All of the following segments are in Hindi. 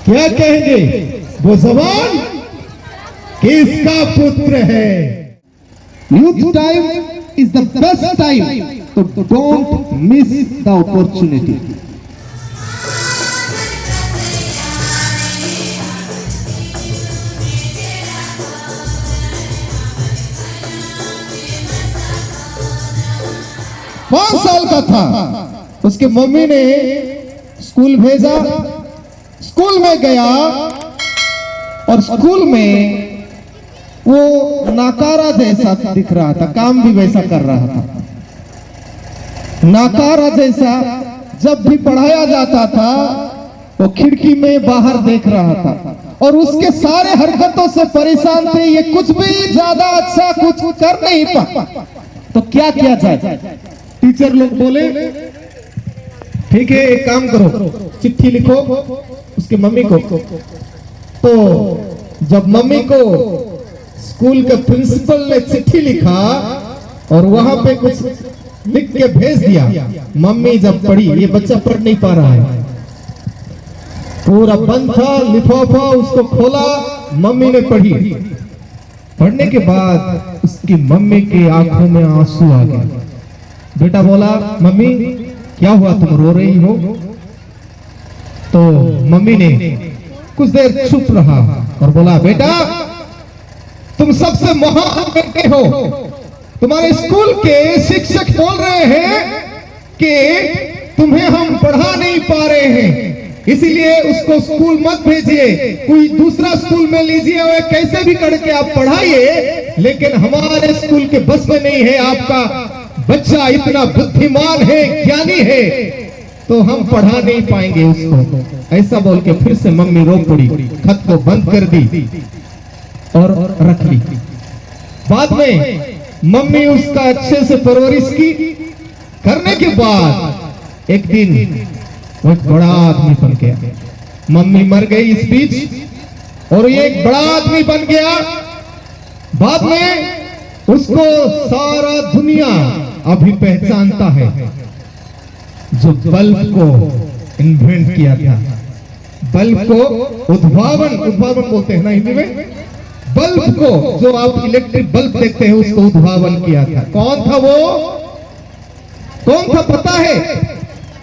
क्या कहेंगे वो जवान किसका पुत्र है। Youth time is the best time, so don't miss the opportunity. पांच साल का था, उसके मम्मी ने स्कूल भेजा। स्कूल में गया और स्कूल में वो नाकारा जैसा दिख रहा था, काम भी वैसा कर रहा था। नाकारा जैसा जब भी पढ़ाया जाता था वो खिड़की में बाहर देख रहा था और उसके सारे हरकतों से परेशान थे। ये कुछ भी ज्यादा अच्छा कुछ कर नहीं पा, तो क्या किया जाए। टीचर लोग बोले ठीक है एक काम करो, चिट्ठी लिखो उसके मम्मी को। तो जब मम्मी को स्कूल के प्रिंसिपल ने चिट्ठी लिखा और वहां पे कुछ लिख के भेज दिया, मम्मी जब पढ़ी, ये बच्चा पढ़ नहीं पा रहा है, पूरा बंद था लिफाफा, उसको खोला, मम्मी ने पढ़ी। पढ़ने के बाद उसकी मम्मी की आंखों में आंसू आ गए। बेटा बोला मम्मी क्या हुआ, तुम रो रही हो। तो मम्मी ने कुछ देर चुप रहा और बोला बेटा तुम सबसे महान बेटे हो, तुम्हारे स्कूल के शिक्षक बोल रहे हैं कि तुम्हें हम पढ़ा नहीं पा रहे हैं, इसीलिए उसको स्कूल मत भेजिए, कोई दूसरा स्कूल में लीजिए और कैसे भी करके आप पढ़ाइए, लेकिन हमारे स्कूल के बस में नहीं है, आपका बच्चा इतना बुद्धिमान है, ज्ञानी है, तो हम पढ़ा नहीं पाएंगे उसको। ऐसा बोल के फिर से मम्मी रो पड़ी, खत को बंद कर दी और रख ली। बाद में मम्मी उसका अच्छे से परवरिश की। करने के बाद एक दिन वो एक बड़ा आदमी बन गया। मम्मी मर गई इस बीच और ये एक बड़ा आदमी बन गया। बाद में उसको सारा दुनिया अभी पहचानता है, जो बल्ब को इन्वेंट किया था, बल्ब को उद्भावन बोलते हैं ना हिंदी में, बल्ब को जो आप इलेक्ट्रिक बल्ब देखते हैं उसको उद्भावन किया था। कौन था वो, कौन था पता है।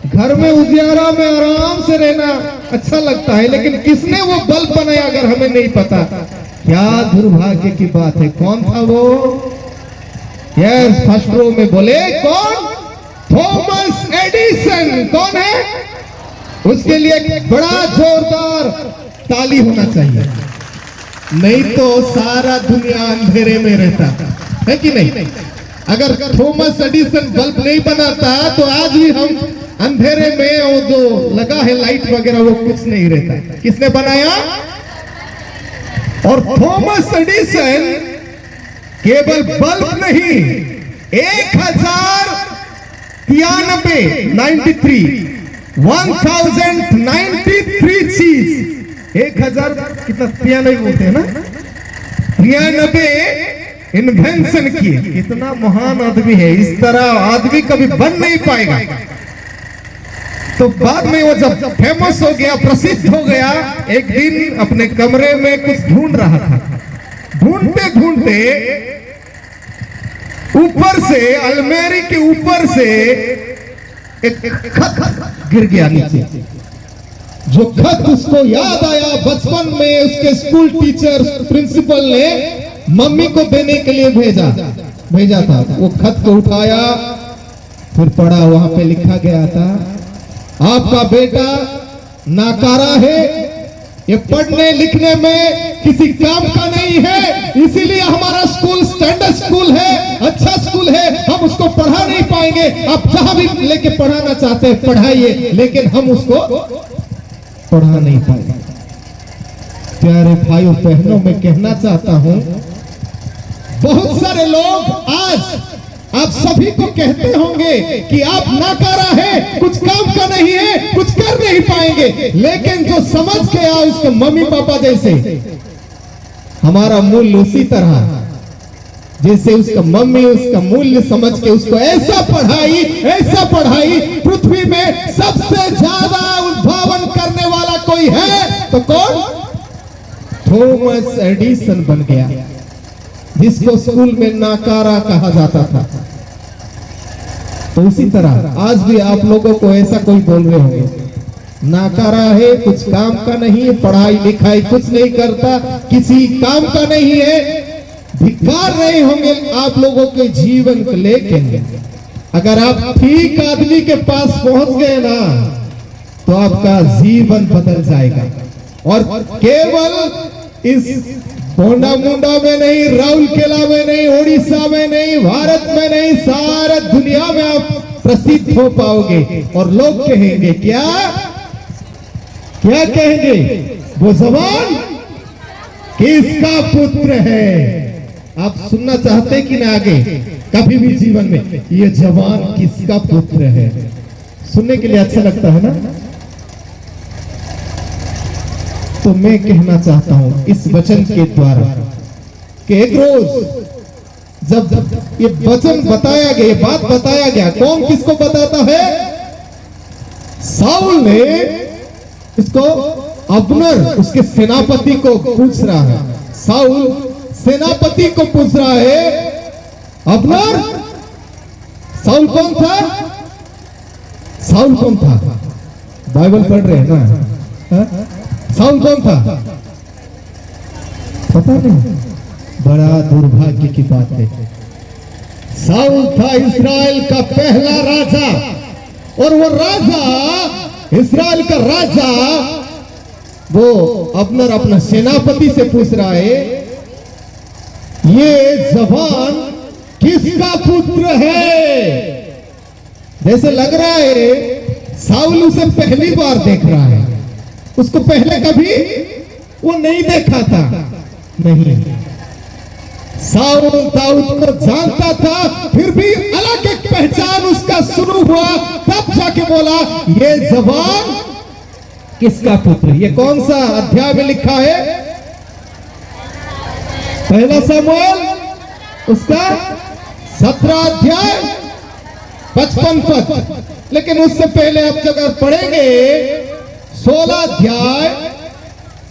घर में उजियारा में आराम से रहना अच्छा लगता है, लेकिन किसने वो बल्ब बनाया अगर हमें नहीं पता, क्या दुर्भाग्य की बात है। कौन था वो, यस फर्स्ट रो में बोले कौन, थॉमस एडिसन। कौन है, उसके लिए एक बड़ा जोरदार ताली होना चाहिए, नहीं तो सारा दुनिया अंधेरे में रहता है कि नहीं। अगर थॉमस एडिसन बल्ब नहीं बनाता तो आज भी हम अंधेरे में, वो जो लगा है लाइट वगैरह वो कुछ नहीं रहता। किसने बनाया, और थॉमस एडिसन केवल बल्ब नहीं, 1093 चीज, 1000 कितना 93 बोलते हैं ना, 93 इन्वेंशन किए। कितना महान आदमी है, इस तरह आदमी कभी बन नहीं पाएगा। तो बाद में वो जब फेमस हो गया, प्रसिद्ध हो गया, एक दिन अपने कमरे में कुछ ढूंढ रहा था, ढूंढते ढूंढते ऊपर से, अलमारी के ऊपर से एक खत गिर गया नीचे। जो खत उसको याद आया बचपन में उसके स्कूल टीचर प्रिंसिपल ने मम्मी को देने के लिए भेजा था। वो खत को उठाया, फिर पढ़ा, वहां पे लिखा गया था आपका बेटा नाकारा है, ये पढ़ने लिखने में किसी काम का नहीं है, इसीलिए हमारा स्कूल स्टैंडर्ड स्कूल है, अच्छा स्कूल है, हम उसको पढ़ा नहीं पाएंगे। आप जहां भी लेके पढ़ाना चाहते हैं पढ़ाइए, लेकिन हम उसको पढ़ा नहीं पाएंगे। प्यारे भाइयों बहनों, मैं कहना चाहता हूं, बहुत सारे लोग आज आप सभी को कहते होंगे कि आप नाकारा है, कुछ काम का नहीं है, कुछ कर नहीं पाएंगे, लेकिन जो समझ गया उसके मम्मी पापा जैसे, हमारा मूल्य उसी तरह जैसे उसका मम्मी उसका मूल्य समझ के उसको ऐसा पढ़ाई, पृथ्वी में सबसे ज्यादा उद्भावन करने वाला कोई है तो कौन? थॉमस एडिसन बन गया, जिसको स्कूल में नाकारा कहा जाता था। तो उसी तरह आज भी आप लोगों को ऐसा कोई बोल रहे होंगे, नाकारा है, कुछ काम का नहीं, पढ़ाई लिखाई कुछ नहीं करता, किसी काम का नहीं है, धिक्कार रहे होंगे आप लोगों के जीवन को लेके। अगर आप ठीक आदमी के पास पहुंच गए ना, तो आपका जीवन बदल जाएगा। और केवल इस होंडा मुंडा में नहीं, राउरकेला में नहीं, उड़ीसा में नहीं, भारत में नहीं, सारा दुनिया में आप प्रसिद्ध हो पाओगे। और लोग कहेंगे क्या क्या कहेंगे? वो जवान किसका पुत्र है? आप सुनना चाहते कि ना आगे कभी भी जीवन में, ये जवान किसका पुत्र है? सुनने के लिए अच्छा लगता है ना? तो मैं कहना चाहता हूं इस वचन के द्वारा कि एक रोज जब ये वचन बताया गया, ये बात बताया गया, कौन किसको बताता है? साउल ने इसको अब्नर उसके सेनापति को पूछ रहा है। साउल सेनापति को पूछ रहा है, अब्नर, साउल कौन था? साउल कौन था? बाइबल पढ़ रहे हैं ना? हा? साउल कौन था? पता नहीं। बड़ा दुर्भाग्य की बात है। साउल था इस्राएल का पहला राजा, और वो राजा, इस्राएल का राजा, वो अब्नर अपना सेनापति से पूछ रहा है, ये जवान किसका पुत्र है? जैसे लग रहा है साउल उसे पहली बार देख रहा है, उसको पहले कभी वो नहीं देखा था। नहीं, साउल दाऊद को जानता था, फिर भी अलग एक पहचान उसका शुरू हुआ, तब जाके बोला ये जवान किसका पुत्र? ये कौन सा अध्याय में लिखा है? पहला शमूएल उसका 17 अध्याय 55 पद। लेकिन उससे पहले आप अगर पढ़ेंगे 16 अध्याय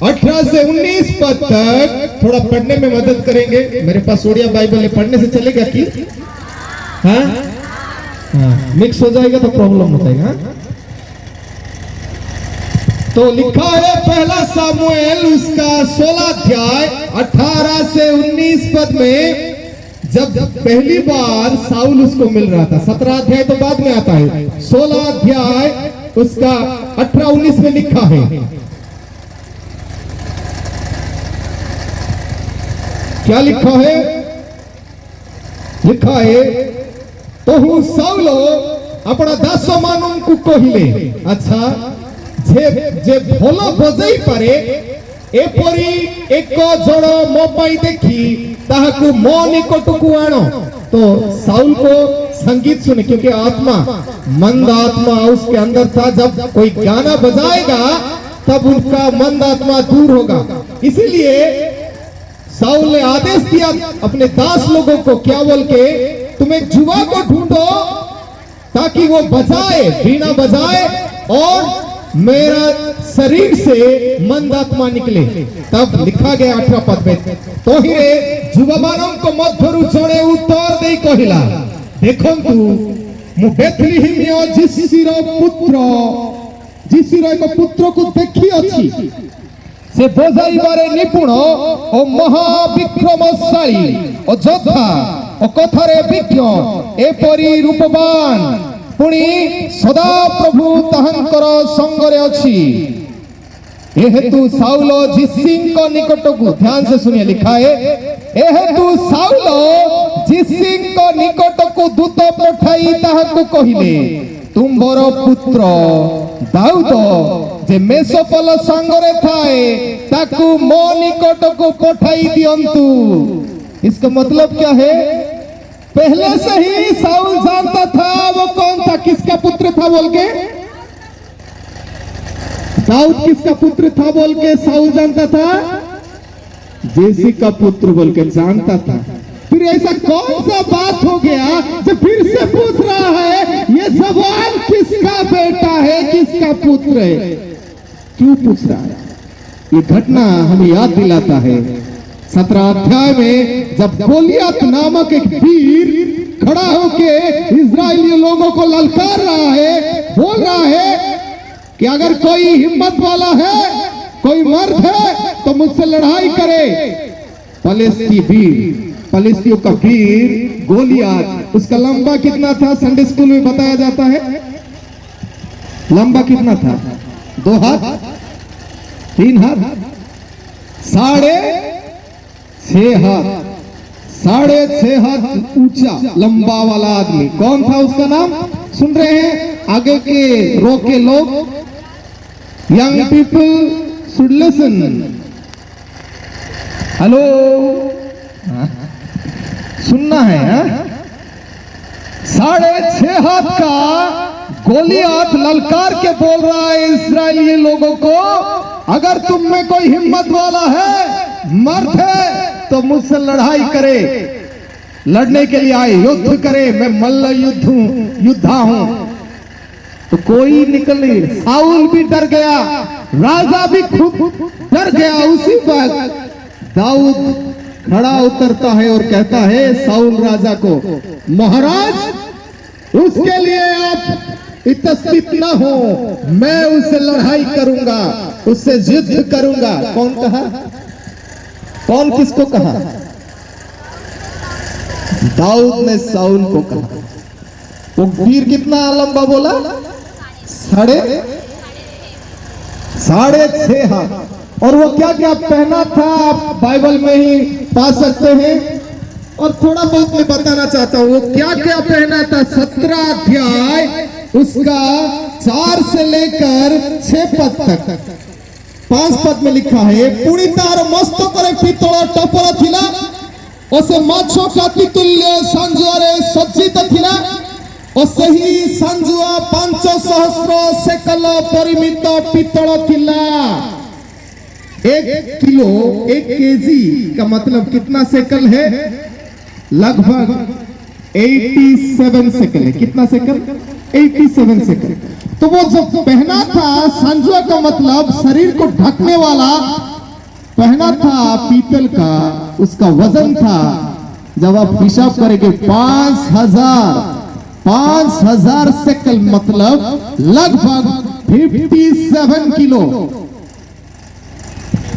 18 से 19 पद तक, थोड़ा पढ़ने में मदद करेंगे। मेरे पास ओडिया बाइबल है, पढ़ने से चलेगा कि? हाँ, मिक्स हो जाएगा तो प्रॉब्लम हो जाएगा। तो लिखा है पहला सामुएल उसका 16 अध्याय 18 से 19 पद में, जब पहली बार साउल उसको मिल रहा था। 17 अध्याय तो बाद में आता है, 16 अध्याय उसका 18-19 में लिखा है, क्या लिखा है? लिखा है, तो हूँ साउलो अपना दासो मानुन को कहिले, अच्छा जे भलो बजाई पारे एपरी एक जड़ मो पाई देखी ताहाकु मो निकटकु आनो। तो साउल को संगीत सुने, क्योंकि आत्मा, मंद आत्मा उसके अंदर था। जब कोई गाना बजाएगा तब उनका मंद आत्मा दूर होगा। इसीलिए साउल ने आदेश दिया अपने दास लोगों को, क्या बोल के, तुम एक जुआ को ढूंढो ताकि वो बजाए, वीणा बजाए और मेरा शरीर से मंद आत्मा निकले। तब लिखा गया 18 पद में, तो ही जुबानों मध्यरु जड़े उत्तर दे कहिला, देखंतु मु बेथलीहेम जिसिर पुत्र, जिसिर एक पुत्र को देखी अछि, से बजाइबारे निपुण ओ महाविक्रमशाली ओ योद्धा ओ कथारे विज्ञ एपरी रूपवान, पुणी सदा प्रभु ताहांकर संगरे अछि। ए हेतु साउल जिसिंको निकटकु, ध्यान से सुनिए, लिखा है, ए हेतु साउल जिसिंको निकटकु दूत पठाई ताहाकु कहिले, तुमर पुत्र दाऊद जे मेसोपल संगरे थाए ताकु मो निकटकु पठाई दियंतु। इसका मतलब क्या है? पहले से ही साउल जानता था वो कौन था, किसका पुत्र था बोल के। दाऊद किसका पुत्र था बोल के साउल जानता था, जेसी का पुत्र बोल के जानता था। फिर ऐसा कौन सा बात हो गया जो फिर से पूछ रहा है ये सवाल किसका बेटा है, किसका पुत्र है? क्यों पूछ रहा है? ये घटना हमें याद दिलाता है 17 अध्याय में जब गोलियत नामक एक वीर खड़ा होके इजरायली लोगों को ललकार रहा है, बोल रहा है कि अगर कोई हिम्मत वाला है, कोई मर्द है तो मुझसे लड़ाई करे। फलिस्तियों का वीर गोलियत, उसका लंबा कितना था संडे स्कूल में बताया जाता है। लंबा कितना था? 2 हाथ, 3 हाथ, 6.5 हाथ, 6.5 हाथ ऊंचा लंबा वाला आदमी। कौन था? उसका नाम सुन रहे हैं? आगे के रो के लोग, young people should listen. Hello, सुनना है? 6.5 हाथ का गोलियत ललकार के बोल रहा है इस्राएली लोगों को, अगर तुम में कोई हिम्मत वाला है, मर्द है, तो मुझसे लड़ाई करे, लड़ने के लिए आए, युद्ध करे। मैं मल्ल योद्धा हूं। तो कोई निकले, साउल भी डर गया, राजा भी खुद डर गया। उसी वक्त दाऊद खड़ा उतरता है और कहता है साउल राजा को, महाराज, उसके लिए आप इतस्तित न हो, मैं उससे लड़ाई करूंगा, उससे युद्ध करूंगा। कौन कहा? कौन किसको कहा? दाऊद ने साउल को कहा। वो वीर कितना लंबा बोला? 6.5 हाथ। और वो क्या क्या पहना था आप बाइबल में ही पा सकते हैं, और थोड़ा बहुत मैं बताना चाहता हूं वो क्या क्या पहना था। 17 अध्याय उसका 4 से लेकर 6 पद तक, 5 पद में लिखा है, पुणी तार मस्तक पितल टपर थिला, से माछ काति तुल्य संजुआरे सज्जित थिला, और सही संजुआ 5 सहस्र सेकल परिमित पितल थिला। 1 किलो 1 केजी का मतलब कितना सेकल है? लगभग 87 सेकल है। कितना सेकल? 87 सेकल। तो वो जो पहना था, संजुआ का मतलब शरीर को ढकने वाला पहना था पीतल का, उसका वजन था, जब आप हिसाब करेंगे 5000 सेकल, मतलब लगभग 57 किलो,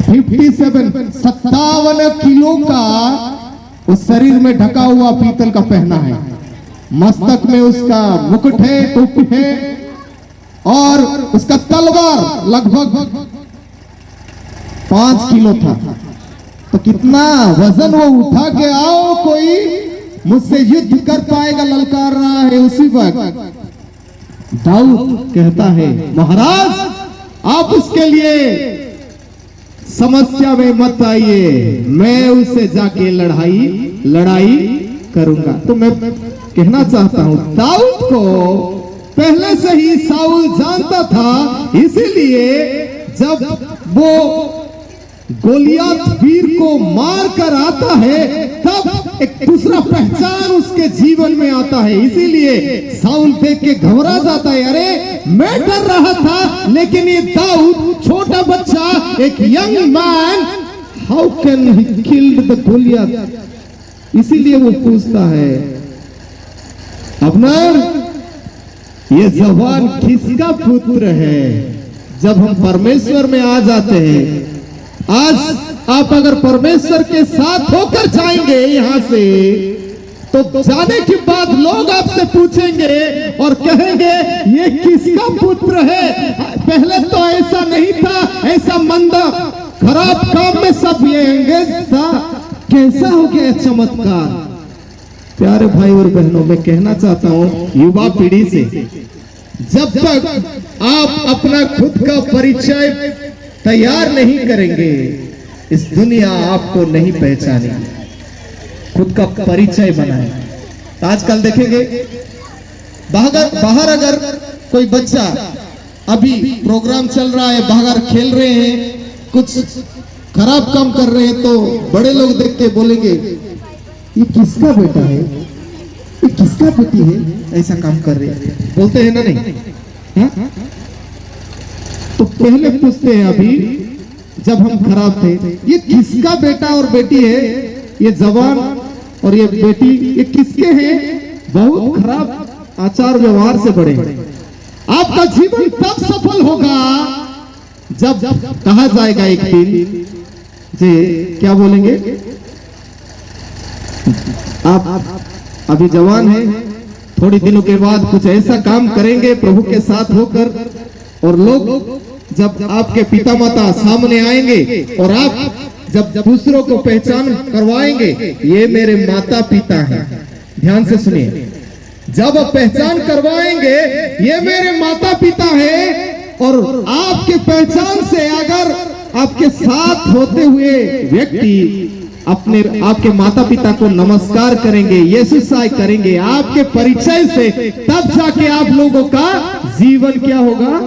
57 किलो का उस शरीर में ढका हुआ पीतल का पहना है। मस्तक में उसका मुकुट है, टोपी है, और उसका तलवार लगभग 5 किलो था। तो कितना वजन वो उठा के आओ, कोई मुझसे युद्ध कर पाएगा, ललकार रहा है। उसी वक्त दाऊद कहता है, महाराज, आप उसके लिए समस्या में मत आइए, मैं उससे जाके लड़ाई करूंगा। तो मैं कहना चाहता हूं, दाऊद को पहले से ही साउल जानता था, इसीलिए जब वो गोलियत वीर को मार कर आता है, तब एक दूसरा पहचान उसके जीवन में आता है। इसीलिए साउल देख के घबरा जाता है, अरे मैं डर रहा था, लेकिन ये दाऊद छोटा बच्चा, एक young man, how can he killed the Goliath? इसीलिए वो पूछता है, अब्नेर, ये जवान किसका पुत्र है? जब हम परमेश्वर में आ जाते हैं, आज आप अगर परमेश्वर के साथ होकर जाएंगे यहां से, तो जाने के बाद लोग आपसे पूछेंगे और कहेंगे, ये किसका पुत्र है? पहले तो ऐसा नहीं था, ऐसा मंदा खराब काम में सब ये एंगेज था, कैसा हो गया चमत्कार? प्यारे भाई और बहनों, मैं कहना चाहता हूं युवा पीढ़ी से, जब तक आप अपना खुद का परिचय तैयार नहीं करेंगे, इस दुनिया आपको नहीं पहचानेगी। खुद का परिचय बनाए। तो आजकल देखेंगे बाहर अगर कोई बच्चा, अभी प्रोग्राम चल रहा है, बाहर खेल रहे हैं, कुछ खराब काम कर रहे हैं, तो बड़े लोग देख के बोलेंगे, ये किसका बेटा है, ये किसका बेटी है, ऐसा काम कर रहे हैं, बोलते हैं ना? नहीं, तो पहले पूछते हैं, अभी जब हम खराब थे। ये किसका बेटा और बेटी है? ये जवान और ये बेटी ये किसके हैं? बहुत खराब आचार व्यवहार से बड़े। आपका जीवन तब सफल होगा जब कहा जाएगा एक दिन, जी क्या बोलेंगे? आप अभी जवान हैं, थोड़ी दिनों के बाद कुछ ऐसा काम करेंगे प्रभु के साथ होकर, और लोग जब आपके पिता माता सामने आएंगे और आप जब दूसरों को पहचान करवाएंगे, ये मेरे माता पिता हैं। ध्यान से सुनिए, जब आप पहचान करवाएंगे ये मेरे माता पिता हैं, और आपके पहचान से अगर आपके साथ होते हुए व्यक्ति आपके माता पिता को नमस्कार करेंगे, यीशु साई करेंगे आपके परिचय से, तब जाके आप लोगों का जीवन क्या होगा?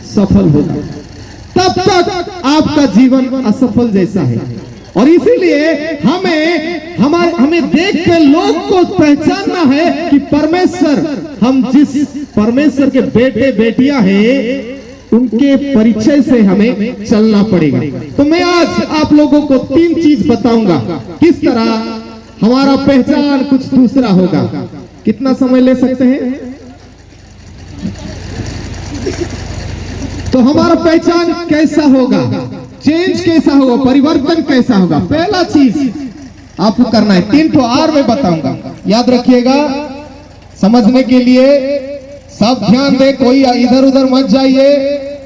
सफल होगा। तब तक आपका जीवन असफल जैसा है। और इसीलिए हमें देख के लोग को पहचानना है कि परमेश्वर, हम जिस परमेश्वर के बेटे बेटियां हैं उनके परिचय से हमें चलना पड़ेगा। तो मैं आज आप लोगों को 3 चीज बताऊंगा किस तरह हमारा पहचान कुछ दूसरा होगा। कितना समय ले सकते हैं? तो हमारा पहचान कैसा होगा, चेंज कैसा होगा, परिवर्तन कैसा होगा? पहला चीज आपको करना है, 3 तो और मैं बताऊंगा, याद रखिएगा। समझने के लिए सब ध्यान दे, कोई इधर उधर मत जाइए।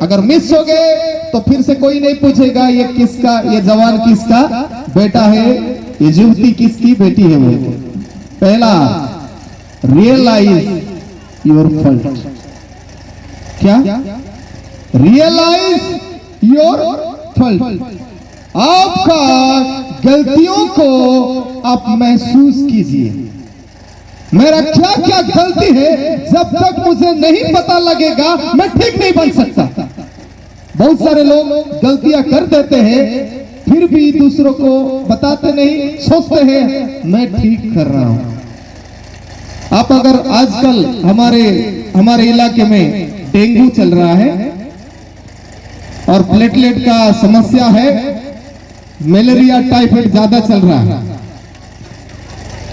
अगर मिस हो गए तो फिर से कोई नहीं पूछेगा ये किसका, ये जवान किसका बेटा है, ये युवती किसकी बेटी है। वो पहला, रियलाइज योर फॉल्ट। क्या? Realise your fault. आपका गलतियों को आप महसूस कीजिए। मेरा क्या क्या गलती है, जब तक मुझे नहीं पता लगेगा मैं ठीक नहीं बन सकता। बहुत सारे लोग गलतियां कर देते हैं, फिर भी दूसरों को बताते नहीं, सोचते हैं मैं ठीक कर रहा हूं। आप अगर आजकल हमारे इलाके में डेंगू चल रहा है और प्लेटलेट का समस्या है, मलेरिया टाइफाइड ज्यादा चल रहा है।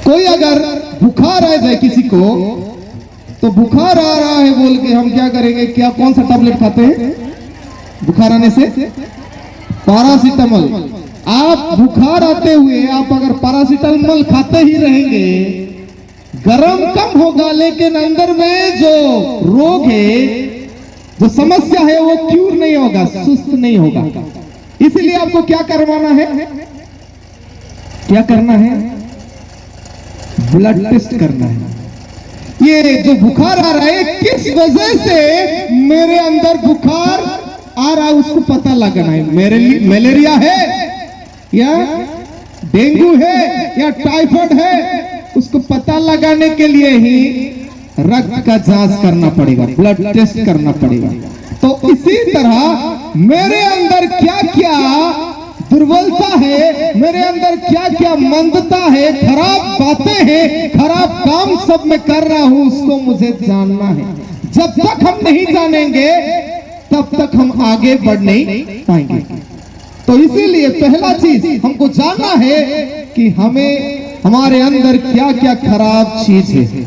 कोई अगर बुखार आ जाए किसी को, तो बुखार आ रहा है बोल के हम क्या करेंगे? क्या कौन सा टैबलेट खाते हैं बुखार आने से? पैरासीटामोल। आप बुखार आते हुए आप अगर पैरासीटामोल खाते ही रहेंगे, गरम कम होगा लेकिन अंदर में जो रोग है, जो समस्या है वो क्यूर नहीं होगा, सुस्त नहीं होगा। इसलिए आपको क्या करवाना है? क्या करना है? ब्लड टेस्ट करना है। ये जो बुखार आ रहा है, किस वजह से मेरे अंदर बुखार आ रहा है उसको पता लगाना है। मलेरिया है या डेंगू है या टाइफाइड है, उसको पता लगाने के लिए ही रक्त का जांच करना पड़ेगा, ब्लड टेस्ट करना पड़ेगा। तो इसी तरह मेरे अंदर क्या क्या दुर्बलता है, मेरे अंदर क्या क्या मंदता है, खराब बातें हैं, खराब काम सब मैं कर रहा हूं, उसको मुझे जानना है। जब तक हम नहीं जानेंगे तब तक हम आगे बढ़ नहीं पाएंगे। तो इसीलिए पहला चीज हमको जानना है कि हमारे अंदर क्या क्या खराब चीज है,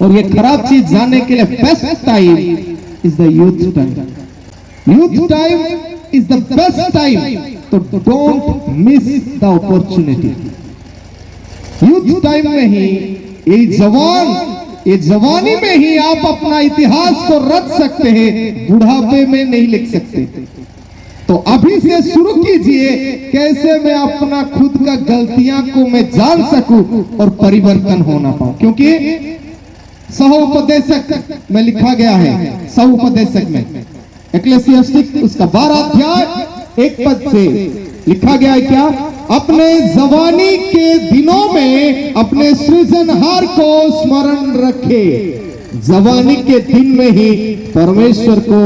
और ये खराब चीज जानने के लिए best time is the youth time. Youth time is the best time, तो don't miss the opportunity. Youth time में ही, ये जवानी में ही आप अपना इतिहास को रच सकते हैं, बुढ़ापे में नहीं लिख सकते। तो अभी से शुरू कीजिए, कैसे मैं अपना खुद का गलतियां को मैं जान सकूं और परिवर्तन होना पाऊं। क्योंकि सहोपदेशक में लिखा गया है, सहोपदेशक में एक्लेसियास्टिक उसका 12 अध्याय 1 पद से लिखा गया है क्या? अपने जवानी के दिनों में अपने सृजनहार को स्मरण रखे। जवानी के दिन में ही परमेश्वर को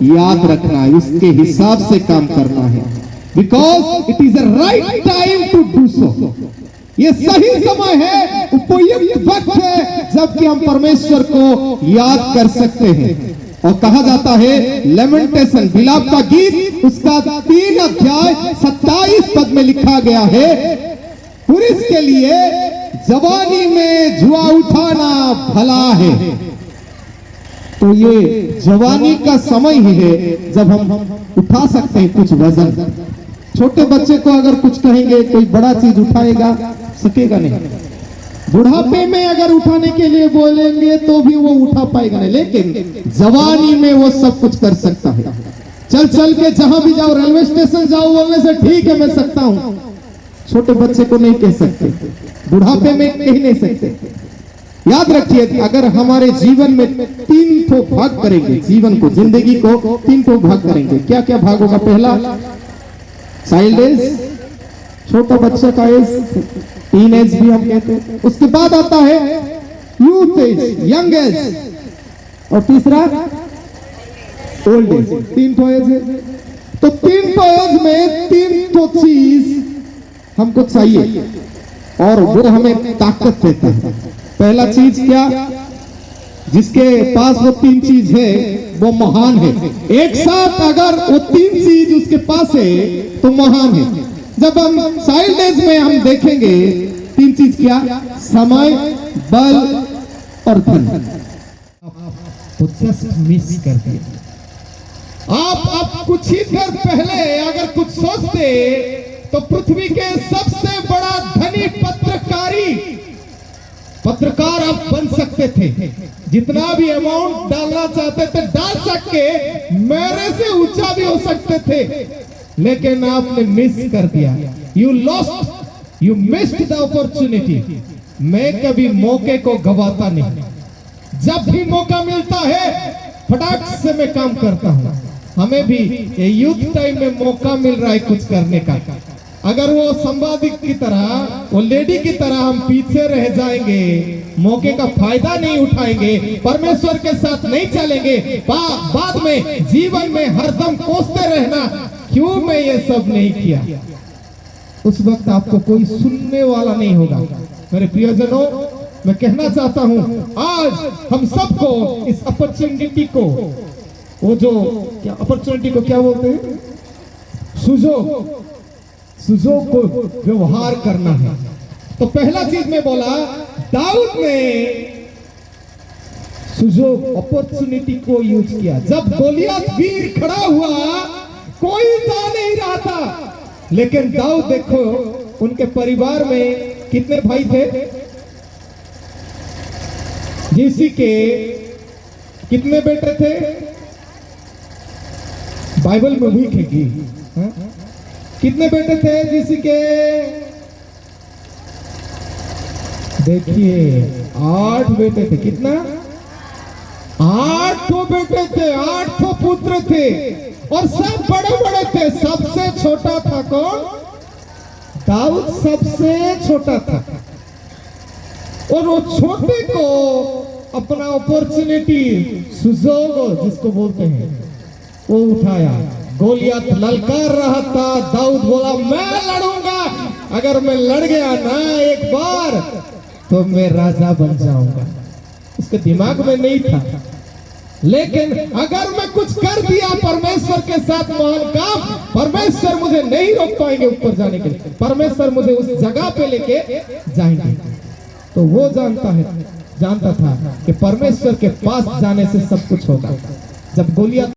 याद रखना है, उसके हिसाब से काम करना है। Because it is a right time to do so. ये सही समय है, उपयुक्त वक्त है जबकि हम परमेश्वर को याद कर सकते हैं। और कहा जाता है लेमेंटेशन, विलाप का गीत, उसका 3 अध्याय 27 पद में लिखा गया है, पुरुष के लिए जवानी में जुआ उठाना भला है। तो ये जवानी का समय ही है जब हम उठा सकते हैं कुछ वजन। छोटे बच्चे को अगर कुछ कहेंगे, कोई बड़ा चीज उठाएगा, सकेगा नहीं। बुढ़ापे में अगर उठाने के लिए बोलेंगे तो भी वो उठा पाएगा नहीं, लेकिन जवानी में वो सब कुछ कर सकता है। चल चल के जहां भी जाओ, रेलवे स्टेशन जाओ, बोलने से ठीक है मैं सकता हूं। छोटे बच्चे को नहीं कह सकते, बुढ़ापे में कह नहीं सकते। याद रखिए, अगर हमारे जीवन में 3 ठो भाग करेंगे, जीवन को, जिंदगी को 3 ठो भाग करेंगे। क्या क्या भाग होगा? पहला चाइल्ड एज, छोटा बच्चे का एज, टीन एज भी हम कहते हैं। उसके बाद आता है यूथ एज, यंग एज, और तीसरा ओल्ड एज। 3 ठो एज है। तो 3 ठो एज में 3 ठो चीज हमको चाहिए और वो हमें ताकत देता है। पहला चीज क्या? जिसके पास वो 3 चीज है वो महान है। एक साथ अगर वो 3 चीज उसके पास है तो महान है। जब हम चाइल्ड एज में हम देखेंगे 3 चीज क्या? समय, बल और धन। तो जस्ट मिस कर दिया। आप कुछ ही देर पहले अगर कुछ सोचते तो पृथ्वी के सबसे बड़ा धनी पत्रकार आप बन सकते थे। जितना भी अमाउंट डालना चाहते थे डाल सकते, मेरे से ऊंचा भी हो सकते थे, लेकिन आपने मिस कर दिया। You lost, you missed the opportunity. मैं कभी मौके को गवाता नहीं। जब भी मौका मिलता है फटाक से मैं काम करता हूं। हमें भी ये यूथ टाइम में मौका मिल रहा है कुछ करने का। अगर वो संवादिक की तरह, वो लेडी की तरह हम पीछे रह जाएंगे, मौके का फायदा नहीं उठाएंगे, परमेश्वर के साथ नहीं चलेंगे, बाद में जीवन में हरदम कोसते रहना, क्यों मैं ये सब नहीं किया, उस वक्त आपको कोई सुनने वाला नहीं होगा। मेरे प्रियजनों, मैं कहना चाहता हूं, आज हम सबको इस अपॉर्चुनिटी को, वो जो क्या अपॉर्चुनिटी को क्या बोलते हैं, सुजोग को व्यवहार करना है। तो पहला चीज मैं बोला, दाऊद ने सुजोग, अपॉर्चुनिटी को यूज किया। जब गोलियत वीर खड़ा हुआ, कोई जा नहीं रहा था, लेकिन दाऊद देखो, उनके परिवार में कितने भाई थे? यिसी के कितने बेटे थे? बाइबल में लिखेगी कितने बेटे थे यिसी के? देखिए 8 बेटे थे। कितना? 8 बेटे थे, 8 पुत्र थे, और सब बड़े बड़े थे। सबसे छोटा था कौन? दाऊद सबसे छोटा था। और वो छोटे को अपना अपॉर्चुनिटी, सुजोग जिसको बोलते हैं, वो उठाया। गोलियत ललकार रहा था, दाऊद बोला मैं लड़ूंगा, अगर मैं लड़ गया ना एक बार तो मैं राजा बन जाऊंगा। उसके दिमाग में नहीं था, लेकिन अगर मैं कुछ कर दिया परमेश्वर के साथ महान काम, परमेश्वर मुझे नहीं रोक पाएंगे ऊपर जाने के लिए, परमेश्वर मुझे उस जगह पे लेके जाएंगे। तो वो जानता था कि परमेश्वर के पास जाने से सब कुछ होगा। जब गोलियत